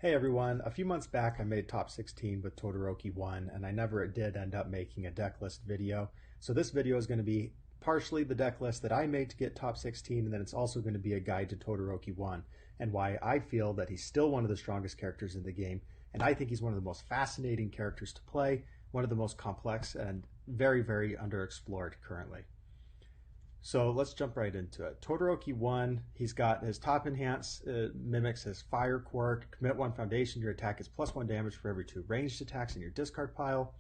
Hey everyone, a few months back I made top 16 with Todoroki 1 and I never did end up making a deck list video. So this video is going to be partially the deck list that I made to get top 16, and then it's also going to be a guide to Todoroki 1 and why I feel that he's still one of the strongest characters in the game, and I think he's one of the most fascinating characters to play, one of the most complex and very, very underexplored currently. So let's jump right into it. Todoroki 1, he's got his top enhance, mimics his fire quirk. Commit 1 foundation, your attack is +1 damage for every 2 ranged attacks in your discard pile.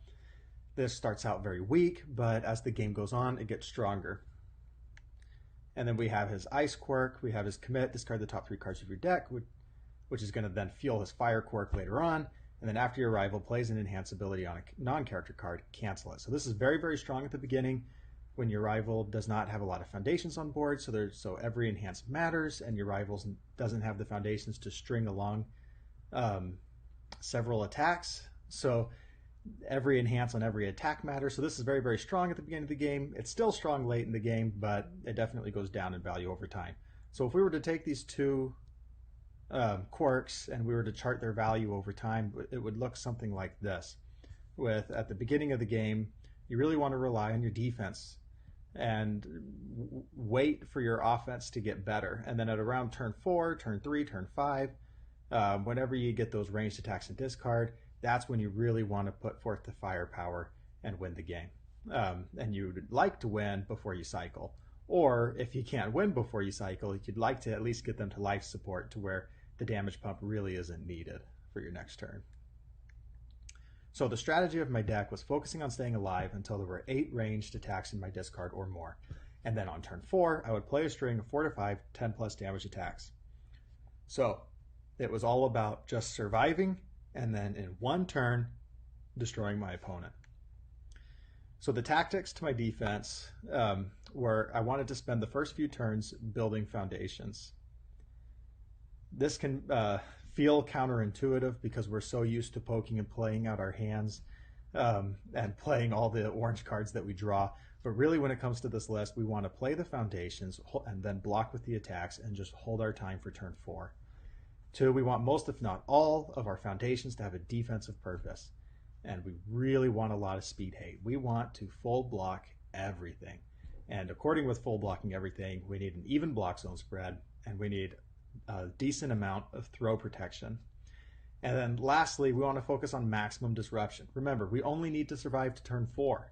This starts out very weak, but as the game goes on, it gets stronger. And then we have his ice quirk, we have his commit, discard the top 3 cards of your deck, which is going to then fuel his fire quirk later on. And then after your rival plays an enhance ability on a non-character card, cancel it. So this is very, very strong at the beginning, when your rival does not have a lot of foundations on board, so every enhance matters, and your rivals doesn't have the foundations to string along several attacks. So every enhance on every attack matters. So this is very, very strong at the beginning of the game. It's still strong late in the game, but it definitely goes down in value over time. So if we were to take these two quirks and we were to chart their value over time, it would look something like this. With, at the beginning of the game, you really want to rely on your defense and wait for your offense to get better. And then at around turn 4, turn 3, turn 5, whenever you get those ranged attacks and discard, that's when you really want to put forth the firepower and win the game. And you'd like to win before you cycle. Or if you can't win before you cycle, you'd like to at least get them to life support to where the damage pump really isn't needed for your next turn. So the strategy of my deck was focusing on staying alive until there were 8 ranged attacks in my discard or more. And then on turn 4, I would play a string of 4 to 5 10+ damage attacks. So it was all about just surviving and then in one turn destroying my opponent. So the tactics to my defense were I wanted to spend the first few turns building foundations. This can feel counterintuitive because we're so used to poking and playing out our hands and playing all the orange cards that we draw. But really when it comes to this list, we want to play the foundations and then block with the attacks and just hold our time for turn 4. 2, we want most, if not all, of our foundations to have a defensive purpose. And we really want a lot of speed hate. We want to full block everything. And according with full blocking everything, we need an even block zone spread, and we need a decent amount of throw protection. And then lastly, we want to focus on maximum disruption. Remember, we only need to survive to turn 4.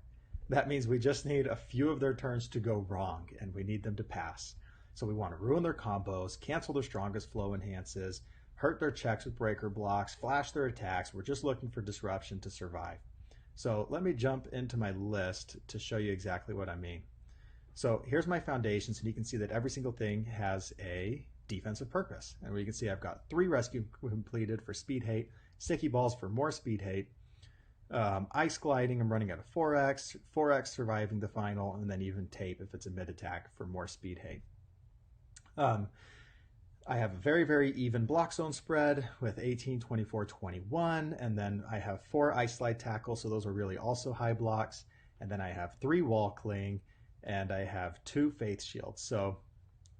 That means we just need a few of their turns to go wrong, and we need them to pass. So we want to ruin their combos, cancel their strongest flow enhances, hurt their checks with breaker blocks, flash their attacks. We're just looking for disruption to survive. So let me jump into my list to show you exactly what I mean. So here's my foundations, and you can see that every single thing has a defensive purpose. And you can see I've got 3 rescue completed for speed hate, sticky balls for more speed hate, ice gliding, I'm running at a 4x, 4x surviving the final, and then even tape if it's a mid attack for more speed hate. I have a very, very even block zone spread with 18, 24, 21, and then I have 4 ice slide tackles, so those are really also high blocks, and then I have 3 wall cling, and I have 2 faith shields. So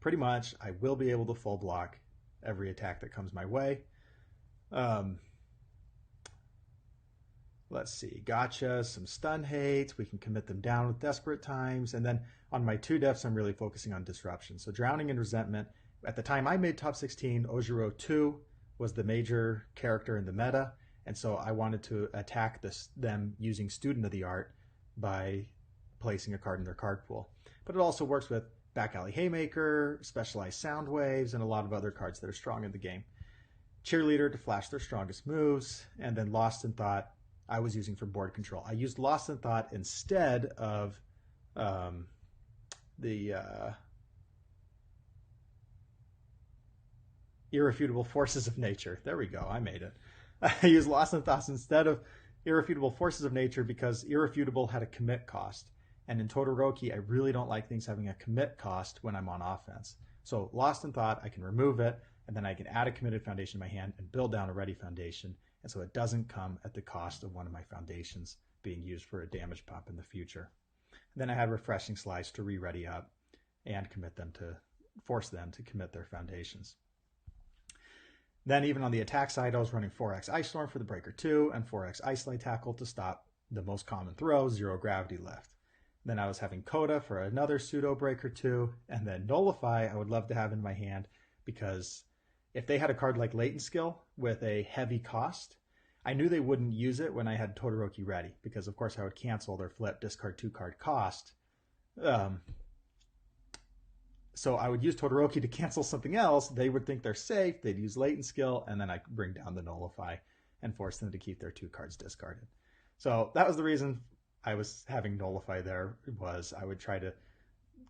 pretty much I will be able to full block every attack that comes my way. Let's see, gotcha, some stun hates, we can commit them down with desperate times, and then on my 2 deaths I'm really focusing on disruption. So drowning and resentment. At the time I made top 16, Ojiro 2 was the major character in the meta, and so I wanted to attack them using Student of the Art by placing a card in their card pool. But it also works with Back Alley Haymaker, Specialized Sound Waves, and a lot of other cards that are strong in the game. Cheerleader to flash their strongest moves, and then Lost in Thought I was using for board control. I used Lost in Thought instead of the Irrefutable Forces of Nature. There we go, I made it. I used Lost in Thoughts instead of Irrefutable Forces of Nature because Irrefutable had a commit cost. And in Todoroki, I really don't like things having a commit cost when I'm on offense. So Lost in Thought, I can remove it, and then I can add a committed foundation in my hand and build down a ready foundation. And so it doesn't come at the cost of one of my foundations being used for a damage pump in the future. And then I had Refreshing Slice to re-ready up and force them to commit their foundations. Then even on the attack side, I was running 4x Ice Storm for the Breaker 2 and 4x Ice Light Tackle to stop the most common throw, 0 Gravity Lift. Then I was having Coda for another Pseudo Breaker 2, and then Nullify I would love to have in my hand, because if they had a card like Latent Skill with a heavy cost, I knew they wouldn't use it when I had Todoroki ready, because of course I would cancel their flip, discard 2 card cost. So I would use Todoroki to cancel something else. They would think they're safe. They'd use Latent Skill, and then I could bring down the Nullify and force them to keep their 2 cards discarded. So that was the reason I was having Nullify there, was I would try to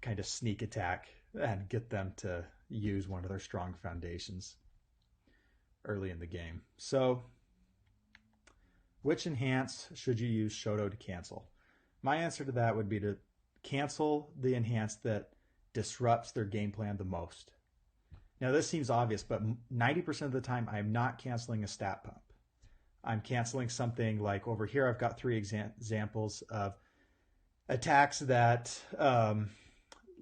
kind of sneak attack and get them to use one of their strong foundations early in the game. So which enhance should you use Shoto to cancel? My answer to that would be to cancel the enhance that disrupts their game plan the most. Now this seems obvious, but 90% of the time I'm not canceling a stat pump. I'm canceling something like over here. I've got 3 examples of attacks that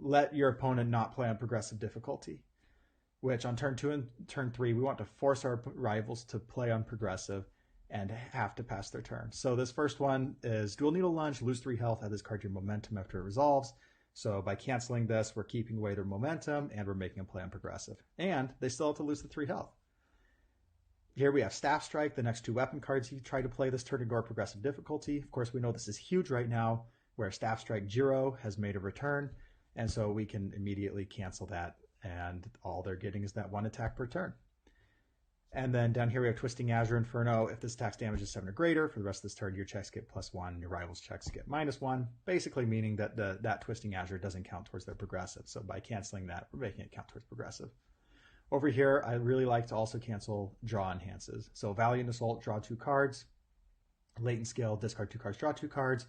let your opponent not play on progressive difficulty, which on turn 2 and turn 3, we want to force our rivals to play on progressive and have to pass their turn. So this first one is Dual Needle Lunge, lose 3 health, add this card to your momentum after it resolves. So by canceling this, we're keeping away their momentum and we're making them play on progressive. And they still have to lose the 3 health. Here we have Staff Strike, the next 2 weapon cards you try to play this turn ignore progressive difficulty. Of course, we know this is huge right now, where Staff Strike Jiro has made a return, and so we can immediately cancel that, and all they're getting is that 1 attack per turn. And then down here we have Twisting Azure Inferno. If this attack's damage is 7 or greater, for the rest of this turn, your checks get +1, your rivals' checks get -1, basically meaning that that Twisting Azure doesn't count towards their progressive. So by canceling that, we're making it count towards progressive. Over here, I really like to also cancel draw enhances. So Valiant Assault, draw 2 cards. Latent Skill, discard 2 cards, draw 2 cards.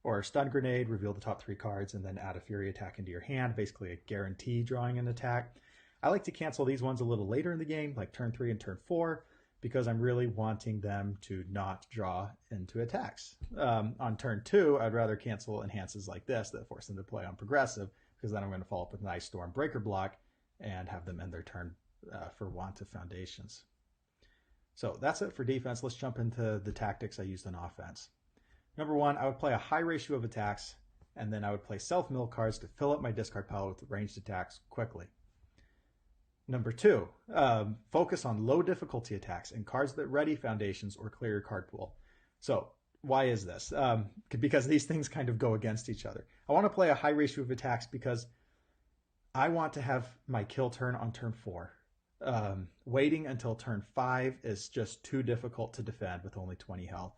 Or Stun Grenade, reveal the top 3 cards and then add a Fury attack into your hand, basically a guarantee drawing an attack. I like to cancel these ones a little later in the game, like turn 3 and turn 4, because I'm really wanting them to not draw into attacks. On turn 2, I'd rather cancel enhances like this that force them to play on progressive, because then I'm going to follow up with an Ice Storm Breaker block and have them end their turn for want of foundations. So that's it for defense. Let's jump into the tactics I used on offense. Number 1, I would play a high ratio of attacks, and then I would play self-mill cards to fill up my discard pile with ranged attacks quickly. Number 2, focus on low difficulty attacks and cards that ready foundations or clear your card pool. So why is this? Because these things kind of go against each other. I want to play a high ratio of attacks because I want to have my kill turn on turn 4. Waiting until turn 5 is just too difficult to defend with only 20 health.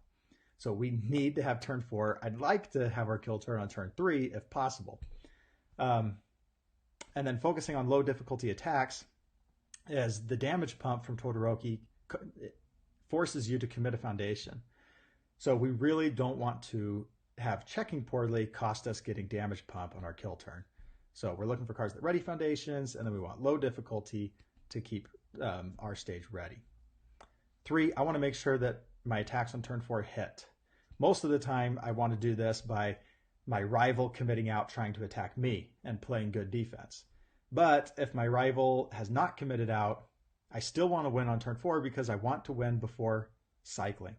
So we need to have turn 4. I'd like to have our kill turn on turn 3 if possible. And then focusing on low difficulty attacks, as the damage pump from Todoroki forces you to commit a foundation. So we really don't want to have checking poorly cost us getting damage pump on our kill turn. So we're looking for cards that ready foundations, and then we want low difficulty to keep our stage ready. 3, I want to make sure that my attacks on turn 4 hit. Most of the time I want to do this by my rival committing out trying to attack me and playing good defense. But if my rival has not committed out, I still want to win on turn 4 because I want to win before cycling.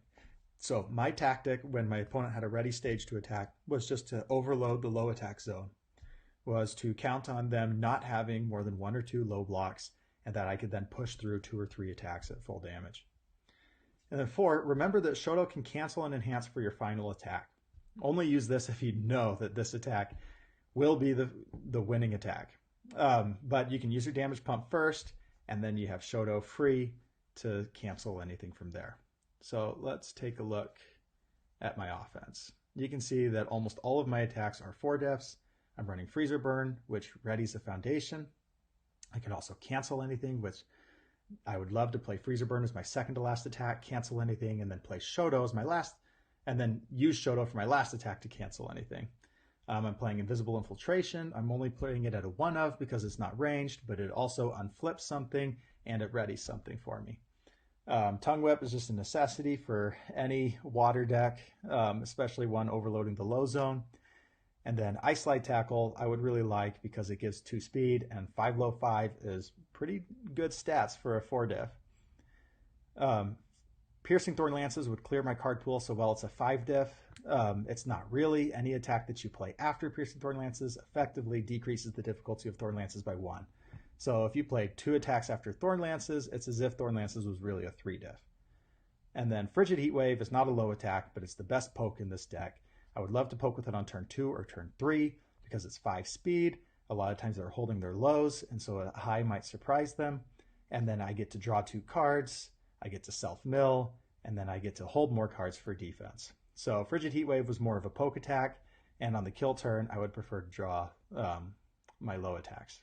So my tactic when my opponent had a ready stage to attack was just to overload the low attack zone, was to count on them not having more than 1 or 2 low blocks, and that I could then push through 2 or 3 attacks at full damage. And then 4, remember that Shoto can cancel and enhance for your final attack. Only use this if you know that this attack will be the winning attack. But you can use your damage pump first, and then you have Shoto free to cancel anything from there. So let's take a look at my offense. You can see that almost all of my attacks are 4 diffs. I'm running Freezer Burn, which readies a foundation. I can also cancel anything, which I would love to play Freezer Burn as my second to last attack, cancel anything, and then play Shoto as my last, and then use Shoto for my last attack to cancel anything. I'm playing Invisible Infiltration. I'm only playing it at a 1 of because it's not ranged, but it also unflips something and it readies something for me. Tongue Whip is just a necessity for any water deck, especially one overloading the low zone. And then Ice Light Tackle I would really like because it gives 2 speed, and 5 low 5 is pretty good stats for a 4 diff. Um, Piercing Thorn Lances would clear my card pool, so while it's a 5 diff, it's not really. Any attack that you play after Piercing Thorn Lances effectively decreases the difficulty of Thorn Lances by 1. So if you play 2 attacks after Thorn Lances, it's as if Thorn Lances was really a 3 diff. And then Frigid Heatwave is not a low attack, but it's the best poke in this deck. I would love to poke with it on turn 2 or turn 3 because it's 5 speed. A lot of times they're holding their lows, and so a high might surprise them. And then I get to draw 2 cards, I get to self-mill, and then I get to hold more cards for defense. So Frigid Heatwave was more of a poke attack, and on the kill turn, I would prefer to draw my low attacks.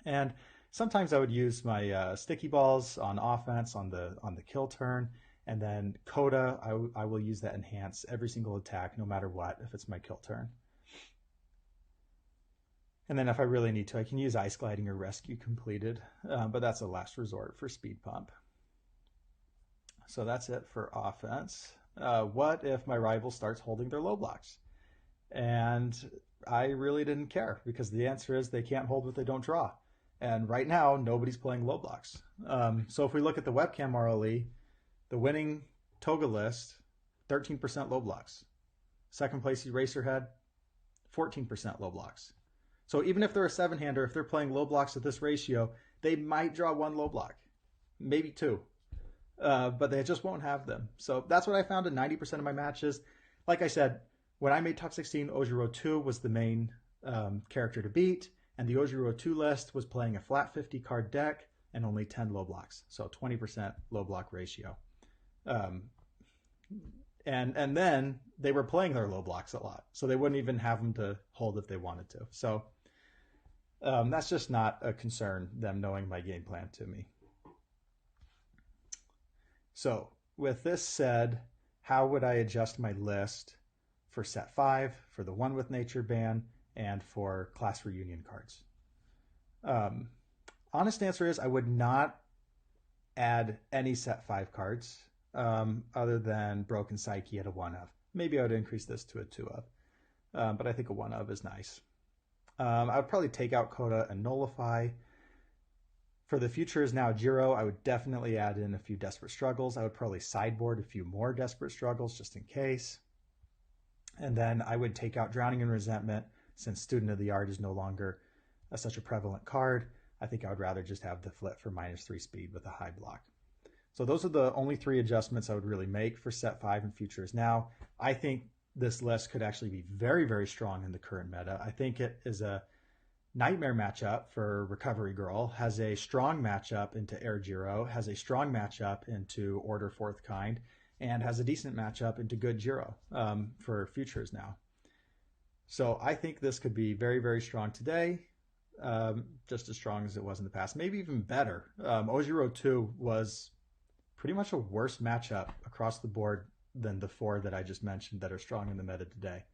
And sometimes I would use my sticky balls on offense on the kill turn, and then Coda, I will use that enhance every single attack, no matter what, if it's my kill turn. And then if I really need to, I can use Ice Gliding or Rescue Completed, but that's a last resort for Speed Pump. So that's it for offense. What if my rival starts holding their low blocks? And I really didn't care, because the answer is they can't hold what they don't draw. And right now, nobody's playing low blocks. So if we look at the webcam RLE, the winning Toga list, 13% low blocks. Second place Eraserhead, 14% low blocks. So even if they're a 7-hander, if they're playing low blocks at this ratio, they might draw 1 low block, maybe 2. But they just won't have them. So that's what I found in 90% of my matches. Like I said, when I made top 16, Ojiro 2 was the main character to beat, and the Ojiro 2 list was playing a flat 50 card deck and only 10 low blocks, so 20% low block ratio. And then they were playing their low blocks a lot, so they wouldn't even have them to hold if they wanted to. So that's just not a concern, them knowing my game plan to me. So with this said, how would I adjust my list for set 5, for the One with Nature ban, and for class reunion cards? Honest answer is I would not add any set 5 cards other than Broken Psyche at a 1 of. Maybe I would increase this to a 2 of, but I think a 1 of is nice. I would probably take out Coda and Nullify. For the future is now Jiro, I would definitely add in a few Desperate Struggles. I would probably sideboard a few more Desperate Struggles just in case. And then I would take out Drowning in Resentment, since Student of the Art is no longer such a prevalent card. I think I would rather just have the flip for -3 speed with a high block. So those are the only 3 adjustments I would really make for set 5 and Futures Now. I think this list could actually be very, very strong in the current meta. I think it is a nightmare matchup for Recovery Girl, has a strong matchup into Air Jiro, has a strong matchup into Order Fourth Kind, and has a decent matchup into Good Jiro for Futures Now. So I think this could be very, very strong today, just as strong as it was in the past, maybe even better. Ojiro 2 was pretty much a worse matchup across the board than the 4 that I just mentioned that are strong in the meta today.